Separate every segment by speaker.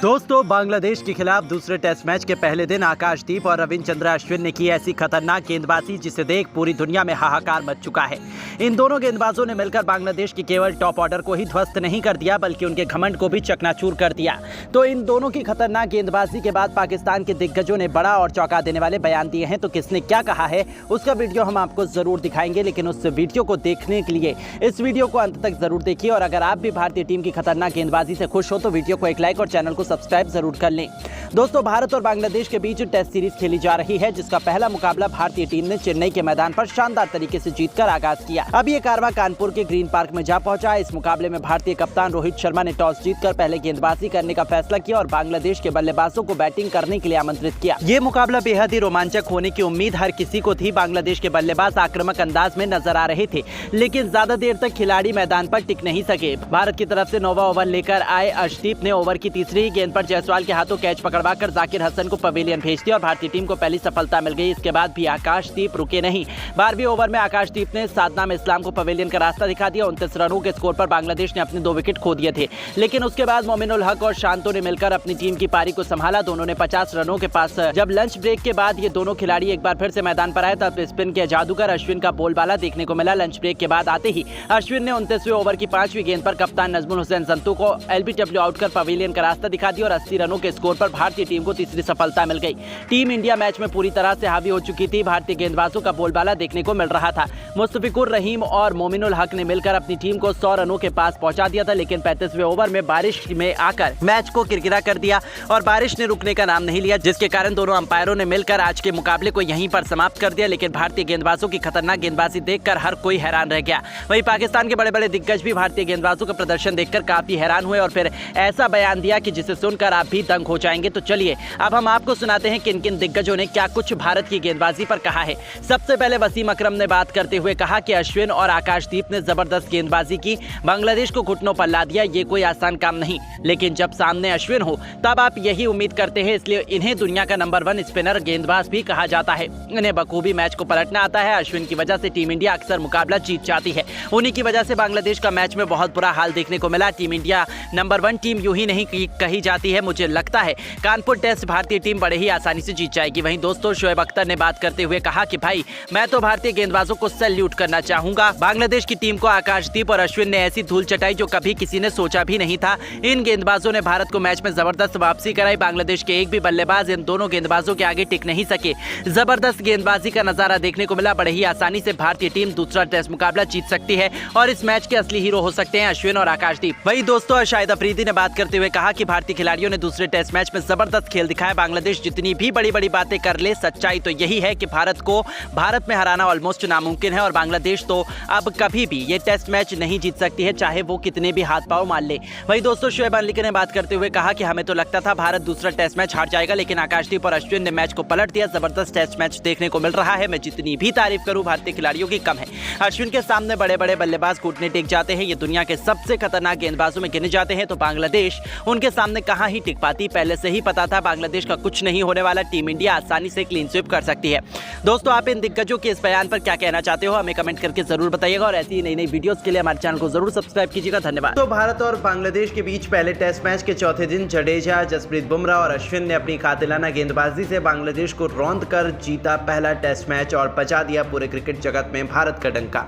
Speaker 1: दोस्तों, बांग्लादेश के खिलाफ दूसरे टेस्ट मैच के पहले दिन आकाशदीप और रविचंद्रन अश्विन ने की ऐसी खतरनाक गेंदबाजी जिसे देख पूरी दुनिया में हाहाकार मच चुका है। इन दोनों गेंदबाजों ने मिलकर बांग्लादेश की केवल टॉप ऑर्डर को ही ध्वस्त नहीं कर दिया बल्कि उनके घमंड को भी चकनाचूर कर दिया। तो इन दोनों की खतरनाक गेंदबाजी के बाद पाकिस्तान के दिग्गजों ने बड़ा और चौंका देने वाले बयान दिए हैं। तो किसने क्या कहा है उसका वीडियो हम आपको जरूर दिखाएंगे, लेकिन उस वीडियो को देखने के लिए इस वीडियो को अंत तक जरूर देखिए। और अगर आप भी भारतीय टीम की खतरनाक गेंदबाजी से खुश हो तो वीडियो को एक लाइक और चैनल को सब्सक्राइब जरूर कर लें। दोस्तों, भारत और बांग्लादेश के बीच टेस्ट सीरीज खेली जा रही है, जिसका पहला मुकाबला भारतीय टीम ने चेन्नई के मैदान पर शानदार तरीके से जीतकर आगाज किया। अब ये कारवां कानपुर के ग्रीन पार्क में जा पहुंचा। इस मुकाबले में भारतीय कप्तान रोहित शर्मा ने टॉस जीतकर पहले गेंदबाजी करने का फैसला किया और बांग्लादेश के बल्लेबाजों को बैटिंग करने के लिए आमंत्रित किया। ये मुकाबला बेहद ही रोमांचक होने की उम्मीद हर किसी को थी। बांग्लादेश के बल्लेबाज आक्रामक अंदाज में नजर आ रहे थे, लेकिन ज्यादा देर तक खिलाड़ी मैदान पर टिक नहीं सके। भारत की तरफ से नौवां ओवर लेकर आए अर्शदीप ने ओवर की तीसरी ही गेंद पर जायसवाल के हाथों कैच पकड़वाकर जाकिर हसन को पवेलियन भेज दिया और भारतीय टीम को पहली सफलता मिल गई। इसके बाद भी आकाशदीप रुके नहीं। 12वें ओवर में आकाशदीप ने सादनाम इस्लाम को पवेलियन का रास्ता दिखा दिया। 29 रनों के स्कोर पर बांग्लादेश ने अपने 2 विकेट खो दिए थे, लेकिन उसके बाद मोमिनुल हक और शांतो ने मिलकर अपनी टीम की पारी को संभाला। दोनों ने 50 रनों के पास जब लंच ब्रेक के बाद ये दोनों खिलाड़ी एक बार फिर से मैदान पर आए तब स्पिन के जादूगर अश्विन का बोलबाला देखने को मिला। लंच ब्रेक के बाद आते ही अश्विन ने 29वें ओवर की 5वीं गेंद पर कप्तान नजमुल हुसैन जंतू को एलबीडब्ल्यू आउट कर पवेलियन का रास्ता दिखा दिया और 80 रनों के स्कोर पर भारतीय टीम को तीसरी सफलता मिल गई। टीम इंडिया मैच में पूरी तरह से हावी हो चुकी थी। भारतीय गेंदबाजों का बोलबाला देखने को मिल रहा था। मुस्तफिकुर रहीम और मोमिनुल हक ने मिलकर अपनी टीम को 100 रनों के पास पहुंचा दिया था, लेकिन 35वें ओवर में बारिश में आकर मैच को किरकिरा कर दिया और बारिश ने रुकने का नाम नहीं लिया, जिसके कारण दोनों अंपायरों ने मिलकर आज के मुकाबले को यहीं पर समाप्त कर दिया। लेकिन भारतीय गेंदबाजों की खतरनाक गेंदबाजी देखकर हर कोई हैरान रह गया। वहीं पाकिस्तान के बड़े बड़े दिग्गज भी भारतीय गेंदबाजों का प्रदर्शन देखकर काफी हैरान हुए और फिर ऐसा बयान दिया कि जिसे सुनकर आप भी दंग हो जाएंगे। तो चलिए अब हम आपको सुनाते हैं किन किन दिग्गजों ने क्या कुछ भारत की गेंदबाजी पर कहा है। सबसे पहले वसीम अकरम ने बात करते हुए कहा कि अश्विन और आकाशदीप ने जबरदस्त गेंदबाजी की, बांग्लादेश को घुटनों पर ला दिया। ये कोई आसान काम नहीं, लेकिन जब सामने अश्विन हो तब आप यही उम्मीद करते हैं, इसलिए इन्हें दुनिया का नंबर 1 स्पिनर गेंदबाज भी कहा जाता है। इन्हें बखूबी मैच को पलटना आता है। अश्विन की वजह से टीम इंडिया अक्सर मुकाबला जीत जाती है। उन्हीं की वजह से बांग्लादेश का मैच में बहुत बुरा हाल देखने को मिला। टीम इंडिया नंबर 1 टीम यूं ही नहीं कही जाती है। मुझे लगता है कानपुर टेस्ट भारतीय टीम बड़े ही आसानी से जीत जाएगी। वहीं दोस्तों, शोएब अख्तर ने बात करते हुए कहा कि भाई मैं तो भारतीय गेंदबाजों को सैल्यूट करना चाहूंगा। बांग्लादेश की टीम को आकाशदीप और अश्विन ने ऐसी धूल चटाई जो कभी किसी ने सोचा भी नहीं था। इन गेंदबाजों ने भारत को मैच में जबरदस्त वापसी कराई। बांग्लादेश के एक भी बल्लेबाज इन दोनों गेंदबाजों के आगे टिक नहीं सके। जबरदस्त गेंदबाजी का नजारा देखने को मिला। बड़े ही आसानी से भारतीय टीम दूसरा टेस्ट मुकाबला जीत सकती है और इस मैच के असली हीरो हो सकते हैं अश्विन और आकाशदीप। वहीं दोस्तों, शाहिद अफरीदी ने बात करते हुए कहा कि भारतीय खिलाड़ियों ने दूसरे टेस्ट मैच में जबरदस्त खेल दिखाया। बांग्लादेश जितनी भी बड़ी बड़ी बातें कर ले, सच्चाई तो यही है कि भारत में हराना ऑलमोस्ट नामुमकिन है और बांग्लादेश तो अब कभी भी ये टेस्ट मैच नहीं जीत सकती है, चाहे वो कितने भी हाथ पांव मार ले। वहीं दोस्तों, शोएब अख्तर ने बात करते हुए कहा कि हमें तो लगता था भारत दूसरा टेस्ट मैच हार जाएगा, लेकिन आकाशदीप और अश्विन ने मैच को पलट दिया। जबरदस्त टेस्ट मैच देखने को मिल रहा है। मैं जितनी भी तारीफ करूं भारतीय खिलाड़ियों की कम है। अश्विन के सामने बड़े बड़े बल्लेबाज घुटने टेक जाते हैं। ये दुनिया के सबसे खतरनाक गेंदबाजों में गिने जाते हैं, तो बांग्लादेश उनके सामने कहां ही टिक पाती। पहले से ही पता था बांग्लादेश का कुछ नहीं होने वाला। टीम इंडिया आसानी से क्लीन स्वीप कर सकती है। दोस्तों, आप इन दिग्गजों के इस बयान पर क्या कहना चाहते हो हमें कमेंट करके जरूर बताइएगा और ऐसी ही नई नई वीडियोस के लिए हमारे चैनल को जरूर सब्सक्राइब कीजिएगा। धन्यवाद। तो भारत और बांग्लादेश के बीच पहले टेस्ट मैच के चौथे दिन जडेजा, जसप्रीत बुमराह और अश्विन ने अपनी कातिलाना गेंदबाजी से बांग्लादेश को रौंद कर जीता पहला टेस्ट मैच और बचा दिया पूरे क्रिकेट जगत में भारत का डंका।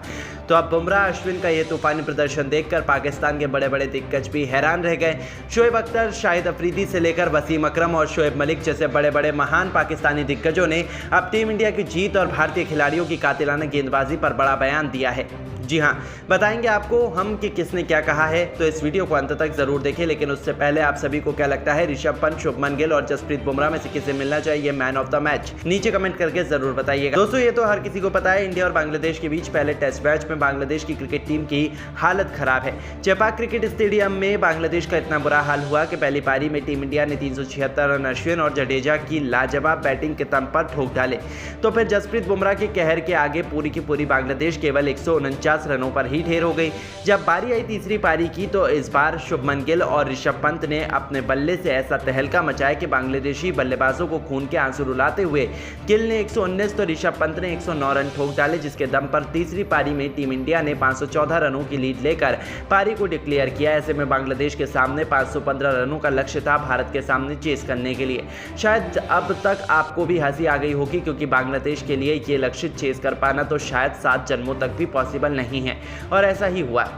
Speaker 1: तो अब बुमराह अश्विन का ये तूफानी प्रदर्शन देखकर पाकिस्तान के बड़े बड़े दिग्गज भी हैरान रह गए। शोएब अख्तर, शाहिद अफरीदी से लेकर वसीम अकरम और शोएब मलिक जैसे बड़े बड़े महान पाकिस्तानी दिग्गजों ने अब टीम इंडिया की जीत और भारतीय खिलाड़ियों की कातिलाना गेंदबाजी पर बड़ा बयान दिया है। जी हाँ, बताएंगे आपको हम कि किसने क्या कहा है, तो इस वीडियो को अंत तक जरूर देखें। लेकिन उससे पहले आप सभी को क्या लगता है, ऋषभ पंत, शुभमन गिल और जसप्रीत बुमराह में से किसे मिलना चाहिए मैन ऑफ द मैच? नीचे कमेंट करके जरूर बताइएगा। दोस्तों, ये तो हर किसी को पता है, इंडिया और बांग्लादेश के बीच पहले टेस्ट मैच में बांग्लादेश की क्रिकेट टीम की हालत खराब है। चेपाक क्रिकेट स्टेडियम में बांग्लादेश का इतना बुरा हाल हुआ कि पहली पारी में टीम इंडिया ने 376 रन अश्विन और जडेजा की लाजवाब बैटिंग के दम पर ठोक डाले। तो फिर जसप्रीत बुमराह के कहर के आगे पूरी की पूरी बांग्लादेश केवल 149 49 रनों पर ही ढेर हो गई। जब बारी आई तीसरी पारी की तो इस बार शुभमन गिल और ऋषभ पंत ने अपने बल्ले से ऐसा तहलका मचाया कि बांग्लादेशी बल्लेबाजों को खून के आंसू रुलाते हुए गिल ने 119 तो ऋषभ पंत ने 109 रन ठोक डाले, जिसके दम पर तीसरी पारी में टीम इंडिया ने 514 रनों की लीड लेकर पारी को डिक्लेयर किया। ऐसे में बांग्लादेश के सामने 515 रनों का लक्ष्य था भारत के सामने चेस करने के लिए। शायद अब तक आपको भी हंसी आ गई होगी, क्योंकि बांग्लादेश के लिए ये लक्ष्य चेस कर पाना तो शायद 7 जन्मों तक भी पॉसिबल नहीं है, और ऐसा ही हुआ।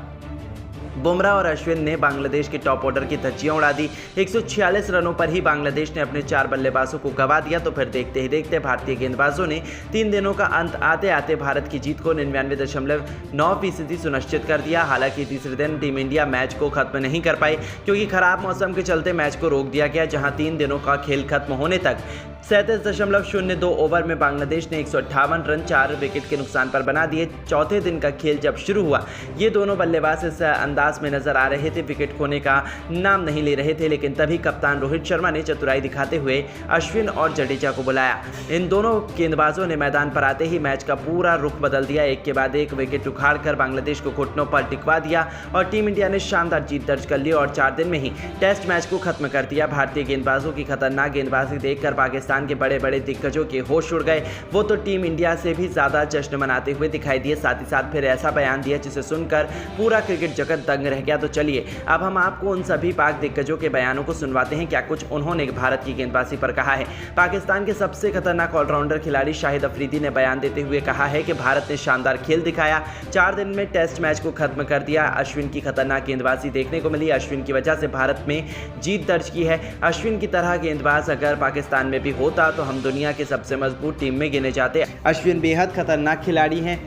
Speaker 1: बुमराह और अश्विन ने बांग्लादेश के टॉप ऑर्डर की धज्जियां उड़ा दी। 146 रनों पर ही बांग्लादेश ने अपने 4 बल्लेबाजों को गंवा दिया। तो फिर देखते ही देखते भारतीय गेंदबाजों ने 3 दिनों का अंत आते आते भारत की जीत को 99.9% सुनिश्चित कर दिया। हालांकि तीसरे दिन टीम इंडिया मैच को खत्म नहीं कर पाई, क्योंकि खराब मौसम के चलते मैच को रोक दिया गया, जहां 3 दिनों का खेल खत्म होने तक 37.02 ओवर में बांग्लादेश ने 158 रन 4 विकेट के नुकसान पर बना दिए। चौथे दिन का खेल जब शुरू हुआ, ये दोनों बल्लेबाज इस अंदाज में नजर आ रहे थे, विकेट खोने का नाम नहीं ले रहे थे, लेकिन तभी कप्तान रोहित शर्मा ने चतुराई दिखाते हुए अश्विन और जडेजा को बुलाया। इन दोनों गेंदबाजों ने मैदान पर आते ही मैच का पूरा रुख बदल दिया। एक के बाद एक विकेट उखाड़कर बांग्लादेश को घुटनों पर टिकवा दिया और टीम इंडिया ने शानदार जीत दर्ज कर ली और 4 दिन में ही टेस्ट मैच को खत्म कर दिया। भारतीय गेंदबाजों की खतरनाक गेंदबाजी देखकर पाकिस्तान के बड़े बड़े दिग्गजों के होश उड़ गए। वो तो टीम इंडिया से भी ज्यादा जश्न मनाते हुए दिखाई दिए। साथ ही साथ फिर ऐसा बयान दिया जिसे सुनकर पूरा क्रिकेट जगत दंग रह गया। तो चलिए अब हम आपको उन सभी पाक दिग्गजों के बयानों को सुनवाते हैं, क्या कुछ उन्होंने भारत की गेंदबाजी पर कहा है। पाकिस्तान के सबसे खतरनाक ऑलराउंडर खिलाड़ी शाहिद अफरीदी ने बयान देते हुए कहा है कि भारत ने शानदार खेल दिखाया, 4 दिन में टेस्ट मैच को खत्म कर दिया। अश्विन की खतरनाक गेंदबाजी देखने को मिली। अश्विन की वजह से भारत में जीत दर्ज की है। अश्विन की तरह गेंदबाज अगर पाकिस्तान में भी होता तो हम दुनिया के सबसे मजबूत टीम में गिने जाते। अश्विन बेहद खतरनाक खिलाड़ी हैं।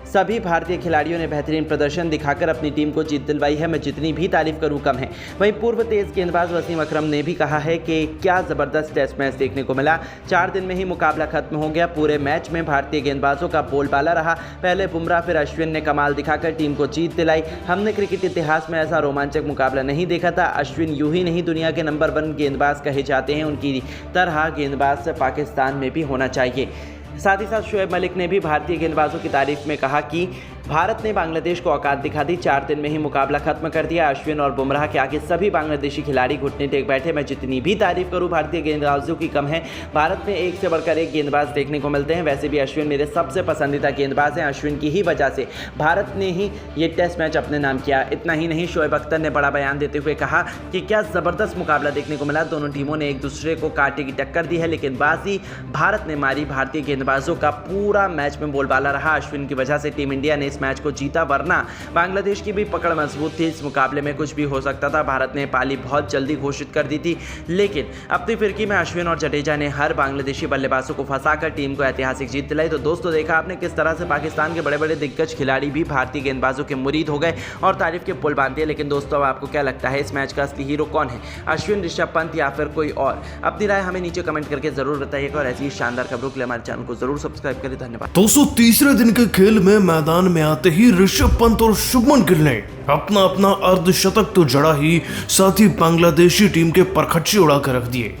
Speaker 1: सभी भारतीय खिलाड़ियों ने बेहतरीन प्रदर्शन दिखाकर अपनी टीम को जीत दिलवाई है। मैं जितनी भी तारीफ करूं कम है। वहीं पूर्व तेज गेंदबाज वसीम अकरम ने भी कहा है कि क्या ज़बरदस्त टेस्ट मैच देखने को मिला। 4 दिन में ही मुकाबला खत्म हो गया। पूरे मैच में भारतीय गेंदबाजों का बोलबाला रहा। पहले बुमराह फिर अश्विन ने कमाल दिखाकर टीम को जीत दिलाई। हमने क्रिकेट इतिहास में ऐसा रोमांचक मुकाबला नहीं देखा था। अश्विन यूं ही नहीं दुनिया के नंबर 1 गेंदबाज कहे जाते हैं, उनकी तरह गेंदबाज पाकिस्तान में भी होना चाहिए। साथ ही साथ शोएब मलिक ने भी भारतीय गेंदबाजों की तारीफ में कहा कि भारत ने बांग्लादेश को औकात दिखा दी, 4 दिन में ही मुकाबला खत्म कर दिया। अश्विन और बुमराह के आगे सभी बांग्लादेशी खिलाड़ी घुटने टेक बैठे। मैं जितनी भी तारीफ करूं भारतीय गेंदबाजों की कम है। भारत में एक से बढ़कर एक गेंदबाज देखने को मिलते हैं। वैसे भी अश्विन मेरे सबसे पसंदीदा गेंदबाज हैं। अश्विन की ही वजह से भारत ने ही ये टेस्ट मैच अपने नाम किया। इतना ही नहीं, शोएब अख्तर ने बड़ा बयान देते हुए कहा कि क्या ज़बरदस्त मुकाबला देखने को मिला। दोनों टीमों ने एक दूसरे को कांटे की टक्कर दी है, लेकिन बाजी भारत ने मारी। भारतीय गेंदबाजों का पूरा मैच में बोलबाला रहा। अश्विन की वजह से टीम इंडिया ने इस मैच को जीता, वरना बांग्लादेश की भी पकड़ मजबूत थी। इस मुकाबले में कुछ भी हो सकता था। भारत ने पाली बहुत जल्दी घोषित कर दी थी, लेकिन अपनी फिरकी में अश्विन और जडेजा ने हर बांग्लादेशी बल्लेबाजों को फंसाकर टीम को ऐतिहासिक जीत दिलाई। तो दोस्तों, देखा आपने किस तरह से पाकिस्तान के बड़े बड़े दिग्गज खिलाड़ी भी भारतीय गेंदबाजों के मुरीद हो गए और तारीफ के पुल बांध दिए। लेकिन दोस्तों, अब आपको क्या लगता है इस मैच का असली हीरो कौन है, अश्विन, ऋषभ पंत या फिर कोई और? अपनी राय हमें नीचे कमेंट करके जरूर बताइएगा और ऐसी शानदार खबरों के लिए हमारे चैनल को जरूर सब्सक्राइब करें। धन्यवाद।
Speaker 2: दोस्तों, तीसरे दिन के खेल में मैदान में आते ही ऋषभ पंत और शुभमन गिल ने अपना अर्धशतक तो जड़ा ही, साथ ही बांग्लादेशी टीम के परखच्चे उड़ा कर रख दिए।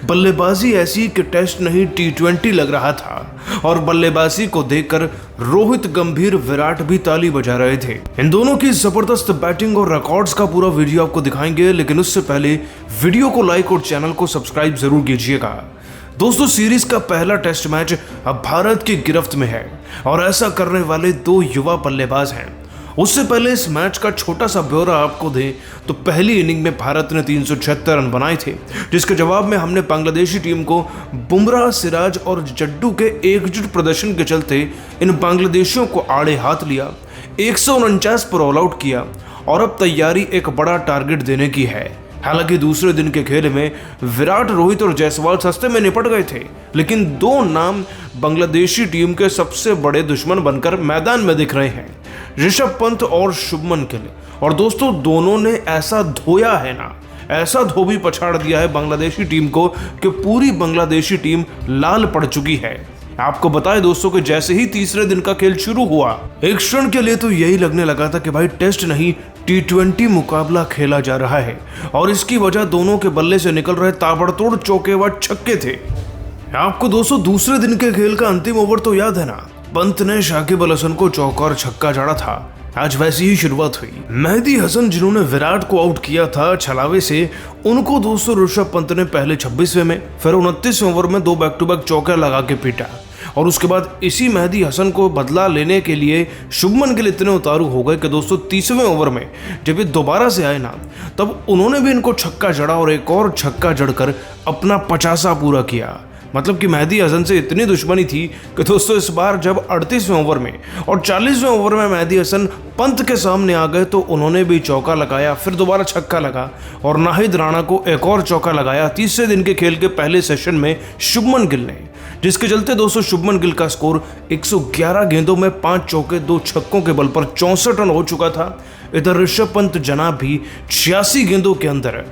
Speaker 2: बल्लेबाजी ऐसी कि टेस्ट नहीं T20 लग रहा था और बल्लेबाजी को देखकर रोहित, गंभीर, विराट भी ताली बजा रहे थे। इन दोनों की जबरदस्त बैटिंग और रिकॉर्ड्स का पूरा वीडियो आपको दिखाएंगे, लेकिन उससे पहले वीडियो को लाइक और चैनल को सब्सक्राइब जरूर कीजिएगा। दोस्तों, सीरीज का पहला टेस्ट मैच अब भारत की गिरफ्त में है और ऐसा करने वाले 2 युवा बल्लेबाज हैं। उससे पहले इस मैच का छोटा सा ब्यौरा आपको दें तो पहली इनिंग में भारत ने 376 रन बनाए थे, जिसके जवाब में हमने बांग्लादेशी टीम को बुमराह, सिराज और जड्डू के एकजुट प्रदर्शन के चलते इन बांग्लादेशियों को आड़े हाथ लिया, 149 पर ऑल आउट किया और अब तैयारी एक बड़ा टारगेट देने की है। हालांकि दूसरे दिन के खेल में विराट, रोहित और जायसवाल सस्ते में निपट गए थे, लेकिन 2 नाम बांग्लादेशी टीम के सबसे बड़े दुश्मन बनकर मैदान में दिख रहे हैं, ऋषभ पंत और शुभमन गिल। और दोस्तों, दोनों ने ऐसा धोया है ना, ऐसा धोबी पछाड़ दिया है बांग्लादेशी टीम को कि पूरी बांग्लादेशी टीम लाल पड़ चुकी है। आपको बताएं दोस्तों कि जैसे ही तीसरे दिन का खेल शुरू हुआ, एक क्षण के लिए तो यही लगने लगा था कि भाई टेस्ट नहीं T20 मुकाबला खेला जा रहा है और इसकी वजह दोनों के बल्ले से निकल रहे ताबड़तोड़ चौके व छक्के थे। आपको दोस्तों दूसरे दिन के खेल का अंतिम ओवर तो याद है ना? पंत ने शाकिब अल हसन को चौका और छक्का जड़ा था। आज वैसी ही शुरुआत हुई। मेहदी हसन जिन्होंने विराट को आउट किया था छलावे से, उनको दोस्तों ऋषभ पंत ने पहले 26वें में फिर 29वें ओवर में 2 बैक टू बैक चौके लगा के पीटा। और उसके बाद इसी मेहदी हसन को बदला लेने के लिए शुभमन गिल इतने उतारू हो गए कि दोस्तों 30वें ओवर में जब ये दोबारा से आए ना, तब उन्होंने भी इनको छक्का जड़ा और एक और छक्का जड़कर अपना 50वां पूरा किया। मतलब कि मेहदी हसन से इतनी दुश्मनी थी कि दोस्तों इस बार जब 38वें ओवर में और 40वें ओवर में मेहदी हसन पंत के सामने आ गए तो उन्होंने भी चौका लगाया, फिर दोबारा छक्का लगा और नाहिद राणा को एक और चौका लगाया तीसरे दिन के खेल के पहले सेशन में शुभमन गिल ने, जिसके चलते दोस्तों शुभमन गिल का स्कोर 111 गेंदों में 5 चौके 2 छक्कों के बल पर 64 रन हो चुका था। इधर ऋषभ पंत जनाब भी 86 गेंदों के अंदर